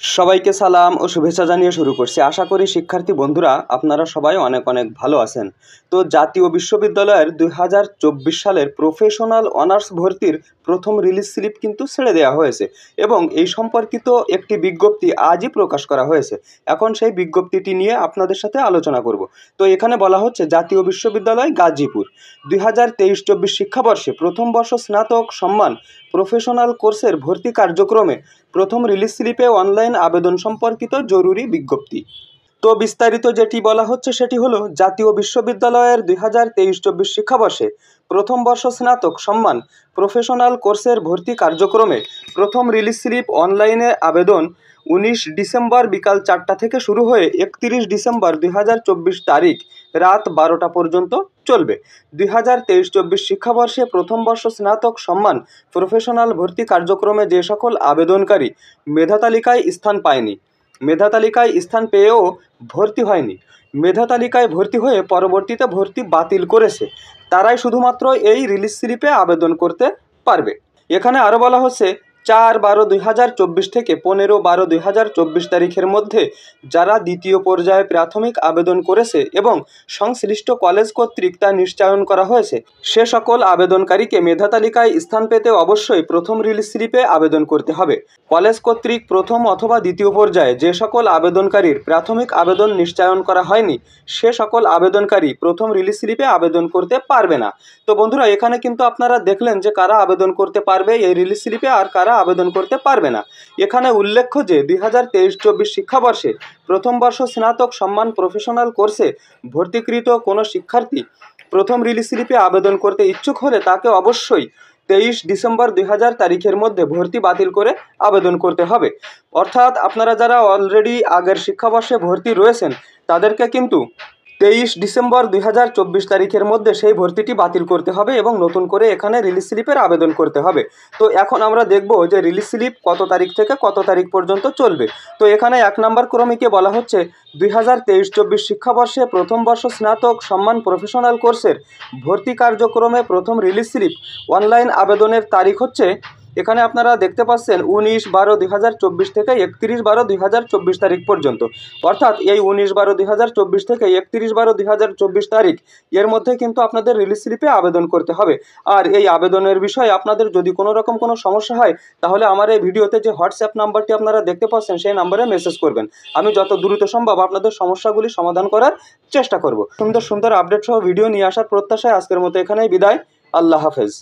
সবাইকে সালাম ও শুভেচ্ছা জানিয়ে শুরু করছি। আশা করি শিক্ষার্থী বন্ধুরা আপনারা সবাই অনেক অনেক ভালো আছেন। তো জাতীয় বিশ্ববিদ্যালয়ের 2024 সালের প্রফেশনাল অনার্স ভর্তির প্রথম রিলিজ স্লিপ কিন্তু ছেড়ে দেওয়া হয়েছে এবং এই সম্পর্কিত একটি বিজ্ঞপ্তি আজই প্রকাশ করা হয়েছে। এখন সেই বিজ্ঞপ্তিটি নিয়ে আপনাদের সাথে আলোচনা করব। তো এখানে বলা হচ্ছে জাতীয় বিশ্ববিদ্যালয় গাজীপুর 2023-24 শিক্ষাবর্ষে প্রথম বর্ষ স্নাতক সম্মান প্রফেশনাল কোর্সের ভর্তি কার্যক্রমে প্রথম রিলিজ স্লিপে অনলাইন আবেদন সম্পর্কিত জরুরি বিজ্ঞপ্তি। তো বিস্তারিত যেটি বলা হচ্ছে সেটি হলো, জাতীয় বিশ্ববিদ্যালয়ের 2023-24 শিক্ষাবর্ষে প্রথম বর্ষ স্নাতক সম্মান প্রফেশনাল কোর্সের ভর্তি কার্যক্রমে প্রথম রিলিজ স্লিপ অনলাইনে আবেদন 19 ডিসেম্বর বিকাল 4টা থেকে শুরু হয়ে 31 ডিসেম্বর 2024 তারিখ রাত 12টা পর্যন্ত চলবে। 2023-24 শিক্ষাবর্ষে প্রথম বর্ষ স্নাতক সম্মান প্রফেশনাল ভর্তি কার্যক্রমে যে সকল আবেদনকারী মেধা তালিকায় স্থান পায়নি, মেধা তালিকায় স্থান পেয়েও ভর্তি হয়নি, মেধা তালিকায় ভর্তি হয়ে পরবর্তীতে ভর্তি বাতিল করেছে, তারাই শুধুমাত্র এই রিলিজ স্লিপে আবেদন করতে পারবে। এখানে আরও বলা হচ্ছে 4/12/2024 থেকে 15/12/2024 তারিখের মধ্যে যারা দ্বিতীয় পর্যায়ে প্রাথমিক আবেদন করেছে এবং সংশ্লিষ্ট কলেজ কর্তৃক তা নিশ্চয়ন করা হয়েছে, সে সকল আবেদনকারীকে মেধা তালিকায় স্থান পেতে অবশ্যই প্রথম রিলিজ স্লিপে আবেদন করতে হবে। কলেজ কর্তৃক প্রথম অথবা দ্বিতীয় পর্যায়ে যে সকল আবেদনকারীর প্রাথমিক আবেদন নিশ্চয়ন করা হয়নি, সে সকল আবেদনকারী প্রথম রিলিজ স্লিপে আবেদন করতে পারবে না। তো বন্ধুরা, এখানে কিন্তু আপনারা দেখলেন যে কারা আবেদন করতে পারবে এই রিলিজ স্লিপে আর কারা আবেদন করতে পারবে না। এখানে উল্লেখ্য যে 2023-24 শিক্ষাবর্ষে প্রথম বর্ষ স্নাতক সম্মান প্রফেশনাল কোর্সে ভর্তিকৃত কোনো শিক্ষার্থী প্রথম রিলিজ স্লিপে আবেদন করতে ইচ্ছুক হলে তাকে অবশ্যই 23 ডিসেম্বর 2000 তারিখের মধ্যে ভর্তি বাতিল করে আবেদন করতে হবে। অর্থাৎ আপনারা যারা অলরেডি আগের শিক্ষাবর্ষে ভর্তি রয়েছেন তাদেরকে কিন্তু 23 ডিসেম্বর 2024 তারিখের মধ্যে সেই ভর্তিটি বাতিল করতে হবে এবং নতুন করে এখানে রিলিজ স্লিপের আবেদন করতে হবে। তো এখন আমরা দেখব যে রিলিজ স্লিপ কত তারিখ থেকে কত তারিখ পর্যন্ত চলবে। তো এখানে 1 নম্বর ক্রমিকে বলা হচ্ছে 2023-24 শিক্ষাবর্ষে প্রথম বর্ষ স্নাতক সম্মান প্রফেশনাল কোর্সের ভর্তি কার্যক্রমে প্রথম রিলিজ স্লিপ অনলাইন আবেদনের তারিখ হচ্ছে, এখানে আপনারা দেখতে পাচ্ছেন 19/12/2024 থেকে 31/12/2024 তারিখ পর্যন্ত। অর্থাৎ এই 19/12/2024 থেকে 31/12/2024 তারিখ এর মধ্যে কিন্তু আপনাদের রিলিজ স্লিপে আবেদন করতে হবে। আর এই আবেদনের বিষয়ে আপনাদের যদি কোনো রকম কোনো সমস্যা হয় তাহলে আমার এই ভিডিওতে যে হোয়াটসঅ্যাপ নাম্বারটি আপনারা দেখতে পাচ্ছেন সেই নাম্বারে মেসেজ করবেন। আমি যত দ্রুত সম্ভব আপনাদের সমস্যাগুলি সমাধান করার চেষ্টা করব। সুন্দর সুন্দর আপডেট সহ ভিডিও নিয়ে আসার প্রত্যাশায় আজকের মতো এখানেই বিদায়। আল্লাহ হাফেজ।